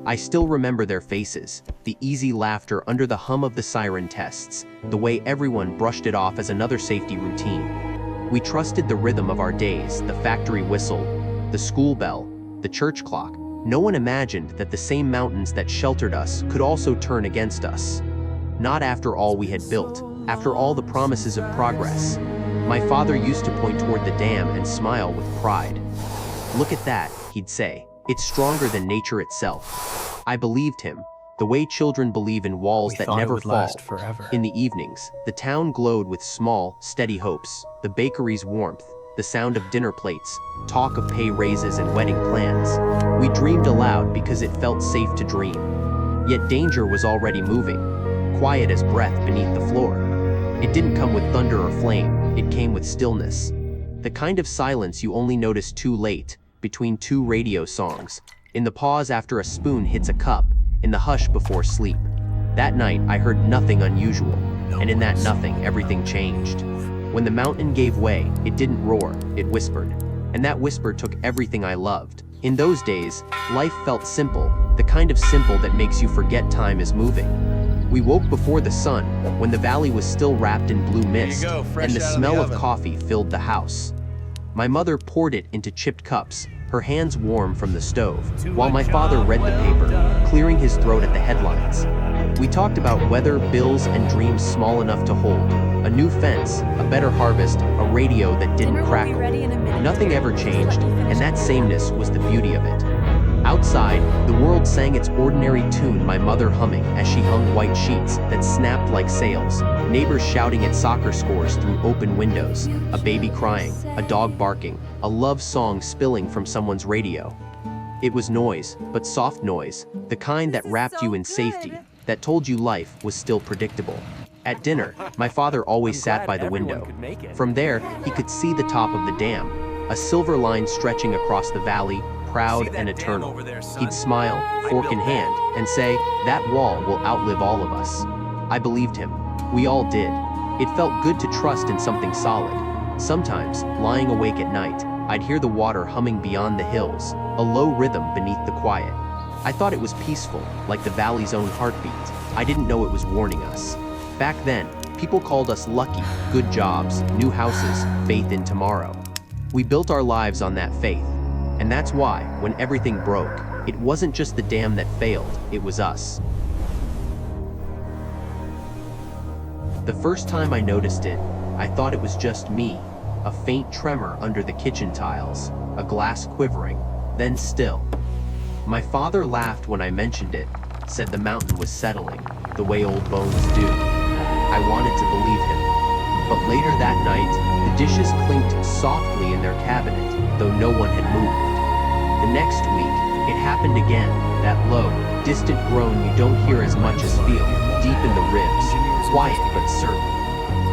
I still remember their faces, the easy laughter under the hum of the siren tests, the way everyone brushed it off as another safety routine. We trusted the rhythm of our days, the factory whistle, the school bell, the church clock. No one imagined that the same mountains that sheltered us could also turn against us. Not after all we had built, after all the promises of progress. My father used to point toward the dam and smile with pride. "Look at that," he'd say. "It's stronger than nature itself." I believed him, the way children believe in walls that never fall. In the evenings, the town glowed with small, steady hopes, the bakery's warmth, the sound of dinner plates, talk of pay raises and wedding plans. We dreamed aloud because it felt safe to dream. Yet danger was already moving, quiet as breath beneath the floor. It didn't come with thunder or flame, it came with stillness. The kind of silence you only notice too late, between two radio songs, in the pause after a spoon hits a cup, in the hush before sleep. That night I heard nothing unusual, and in that nothing everything changed. When the mountain gave way, it didn't roar, it whispered. And that whisper took everything I loved. In those days, life felt simple, the kind of simple that makes you forget time is moving. We woke before the sun, when the valley was still wrapped in blue mist, and the smell of coffee filled the house. My mother poured it into chipped cups, her hands warm from the stove, while my father read the paper, clearing his throat at the headlines. We talked about weather, bills, and dreams small enough to hold. A new fence, a better harvest, a radio that didn't crackle. Nothing ever changed, and that sameness was the beauty of it. Outside, the world sang its ordinary tune, my mother humming as she hung white sheets that snapped like sails, neighbors shouting at soccer scores through open windows, a baby crying, a dog barking, a love song spilling from someone's radio. It was noise, but soft noise, the kind that wrapped you in safety, that told you life was still predictable. At dinner, my father always sat by the window. From there, he could see the top of the dam, a silver line stretching across the valley, proud and eternal. He'd smile, fork in hand, and say, "That wall will outlive all of us." I believed him. We all did. It felt good to trust in something solid. Sometimes, lying awake at night, I'd hear the water humming beyond the hills, a low rhythm beneath the quiet. I thought it was peaceful, like the valley's own heartbeat. I didn't know it was warning us. Back then, people called us lucky, good jobs, new houses, faith in tomorrow. We built our lives on that faith. And that's why, when everything broke, it wasn't just the dam that failed, it was us. The first time I noticed it, I thought it was just me, a faint tremor under the kitchen tiles, a glass quivering, then still. My father laughed when I mentioned it, said the mountain was settling, the way old bones do. I wanted to believe him. But later that night, the dishes clinked softly in their cabinet, though no one had moved. The next week, it happened again, that low, distant groan you don't hear as much as feel, deep in the ribs, quiet but certain.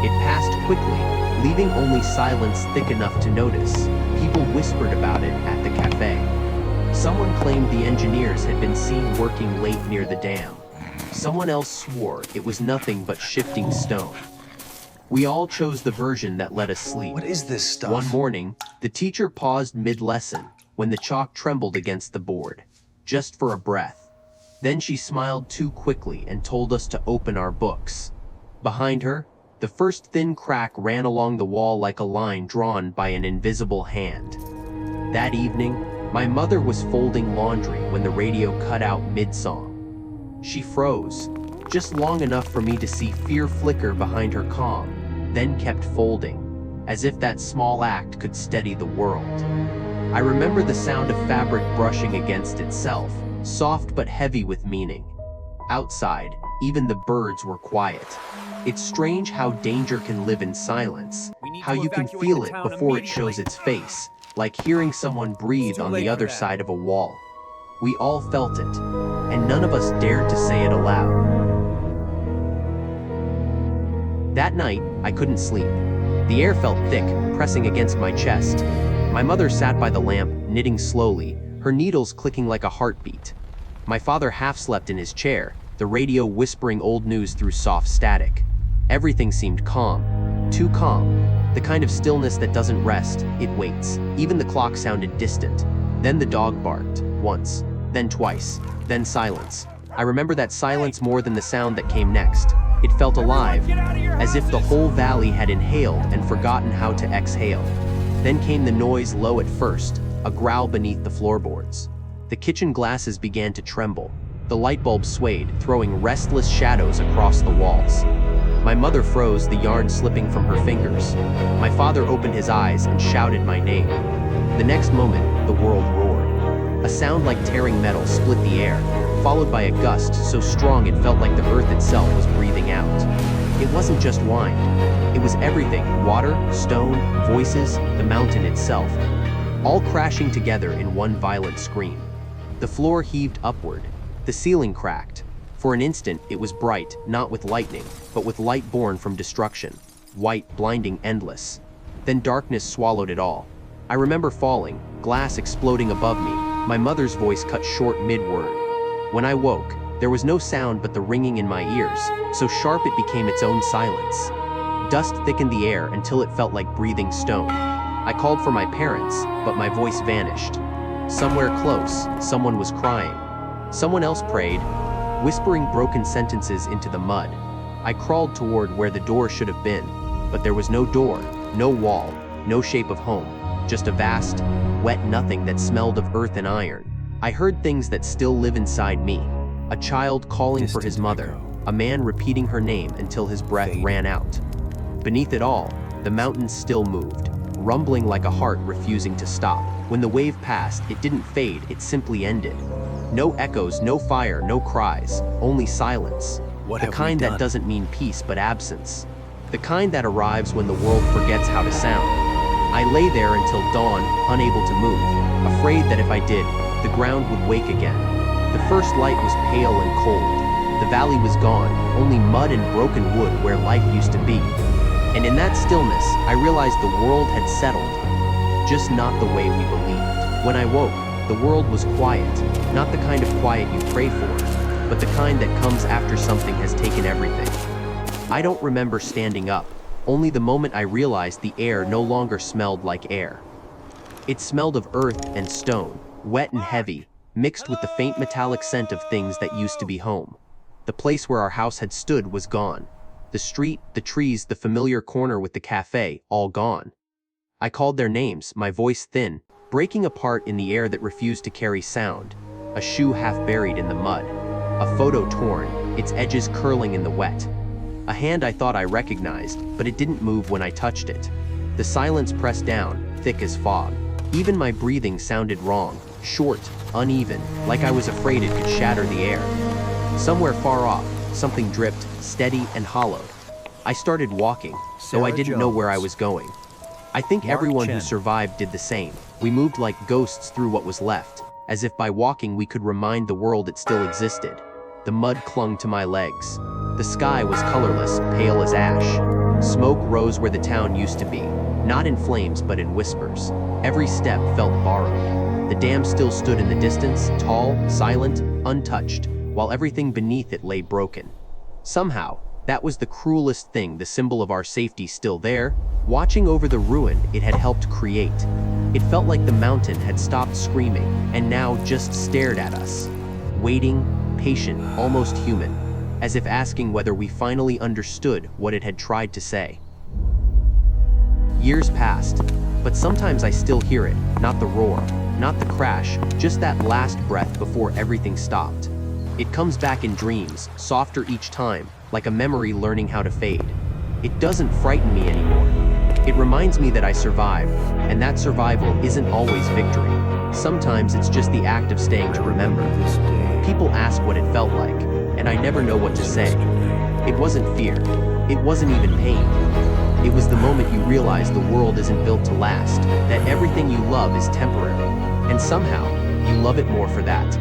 It passed quickly, leaving only silence thick enough to notice. People whispered about it at the cafe. Someone claimed the engineers had been seen working late near the dam. Someone else swore it was nothing but shifting stone. We all chose the version that let us sleep. What is this stuff? One morning, the teacher paused mid-lesson when the chalk trembled against the board, just for a breath. Then she smiled too quickly and told us to open our books. Behind her, the first thin crack ran along the wall like a line drawn by an invisible hand. That evening, my mother was folding laundry when the radio cut out mid-song. She froze, just long enough for me to see fear flicker behind her calm, then kept folding, as if that small act could steady the world. I remember the sound of fabric brushing against itself, soft but heavy with meaning. Outside, even the birds were quiet. It's strange how danger can live in silence, how you can feel it before it shows its face, like hearing someone breathe on the other side of a wall. We all felt it, and none of us dared to say it aloud. That night, I couldn't sleep. The air felt thick, pressing against my chest. My mother sat by the lamp, knitting slowly, her needles clicking like a heartbeat. My father half slept in his chair, the radio whispering old news through soft static. Everything seemed calm, too calm, the kind of stillness that doesn't rest, it waits. Even the clock sounded distant. Then the dog barked, once, then twice, then silence. I remember that silence more than the sound that came next. It felt alive, as if the whole valley had inhaled and forgotten how to exhale. Then came the noise, low at first, a growl beneath the floorboards. The kitchen glasses began to tremble. The light bulb swayed, throwing restless shadows across the walls. My mother froze, the yarn slipping from her fingers. My father opened his eyes and shouted my name. The next moment, the world roared. A sound like tearing metal split the air, followed by a gust so strong it felt like the earth itself was breathing out. It wasn't just wind. It was everything: water, stone, voices, the mountain itself, all crashing together in one violent scream. The floor heaved upward. The ceiling cracked. For an instant, it was bright, not with lightning, but with light born from destruction. White, blinding, endless. Then darkness swallowed it all. I remember falling, glass exploding above me, my mother's voice cut short mid-word. When I woke, there was no sound but the ringing in my ears, so sharp it became its own silence. Dust thickened the air until it felt like breathing stone. I called for my parents, but my voice vanished. Somewhere close, someone was crying. Someone else prayed, whispering broken sentences into the mud. I crawled toward where the door should have been, but there was no door, no wall, no shape of home, just a vast, wet nothing that smelled of earth and iron. I heard things that still live inside me. A child calling for his mother, a man repeating her name until his breath ran out. Beneath it all, the mountains still moved, rumbling like a heart refusing to stop. When the wave passed, it didn't fade, it simply ended. No echoes, no fire, no cries, only silence. The kind that doesn't mean peace but absence. The kind that arrives when the world forgets how to sound. I lay there until dawn, unable to move, afraid that if I did, the ground would wake again. The first light was pale and cold. The valley was gone, only mud and broken wood where life used to be. And in that stillness, I realized the world had settled, just not the way we believed. When I woke, the world was quiet, not the kind of quiet you pray for, but the kind that comes after something has taken everything. I don't remember standing up, only the moment I realized the air no longer smelled like air. It smelled of earth and stone, wet and heavy, mixed with the faint metallic scent of things that used to be home. The place where our house had stood was gone. The street, the trees, the familiar corner with the cafe, all gone. I called their names, my voice thin, breaking apart in the air that refused to carry sound. A shoe half buried in the mud. A photo torn, its edges curling in the wet. A hand I thought I recognized, but it didn't move when I touched it. The silence pressed down, thick as fog. Even my breathing sounded wrong, short, uneven, like I was afraid it could shatter the air. Somewhere far off, something dripped, steady and hollowed. I started walking, though I didn't know where I was going. I think everyone who survived did the same. We moved like ghosts through what was left, as if by walking we could remind the world it still existed. The mud clung to my legs. The sky was colorless, pale as ash. Smoke rose where the town used to be, not in flames but in whispers. Every step felt borrowed. The dam still stood in the distance, tall, silent, untouched, while everything beneath it lay broken. Somehow, that was the cruelest thing, the symbol of our safety still there, watching over the ruin it had helped create. It felt like the mountain had stopped screaming and now just stared at us, waiting, patient, almost human, as if asking whether we finally understood what it had tried to say. Years passed, but sometimes I still hear it, not the roar, not the crash, just that last breath before everything stopped. It comes back in dreams, softer each time, like a memory learning how to fade. It doesn't frighten me anymore. It reminds me that I survived, and that survival isn't always victory. Sometimes it's just the act of staying to remember. People ask what it felt like, and I never know what to say. It wasn't fear. It wasn't even pain. It was the moment you realize the world isn't built to last, that everything you love is temporary, and somehow, you love it more for that.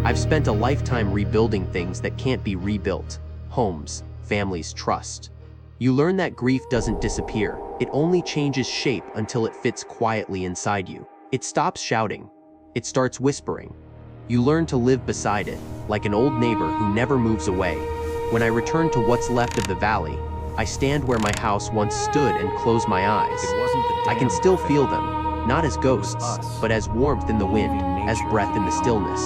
I've spent a lifetime rebuilding things that can't be rebuilt. Homes, families, trust. You learn that grief doesn't disappear. It only changes shape until it fits quietly inside you. It stops shouting. It starts whispering. You learn to live beside it, like an old neighbor who never moves away. When I return to what's left of the valley, I stand where my house once stood and close my eyes. I can still feel them, not as ghosts, but as warmth in the wind, as breath in the stillness.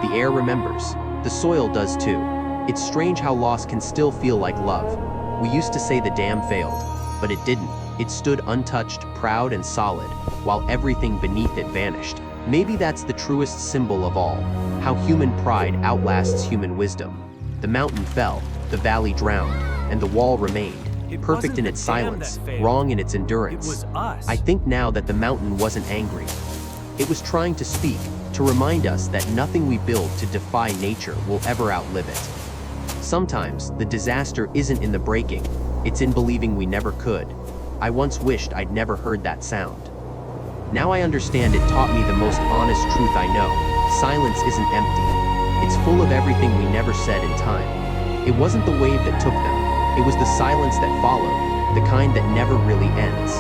The air remembers. The soil does too. It's strange how loss can still feel like love. We used to say the dam failed, but it didn't. It stood untouched, proud and solid, while everything beneath it vanished. Maybe that's the truest symbol of all, how human pride outlasts human wisdom. The mountain fell, the valley drowned, and the wall remained, perfect in its silence, wrong in its endurance. It was us. I think now that the mountain wasn't angry. It was trying to speak, to remind us that nothing we build to defy nature will ever outlive it. Sometimes, the disaster isn't in the breaking, it's in believing we never could. I once wished I'd never heard that sound. Now I understand it taught me the most honest truth I know. Silence isn't empty. It's full of everything we never said in time. It wasn't the wave that took them. It was the silence that followed, the kind that never really ends.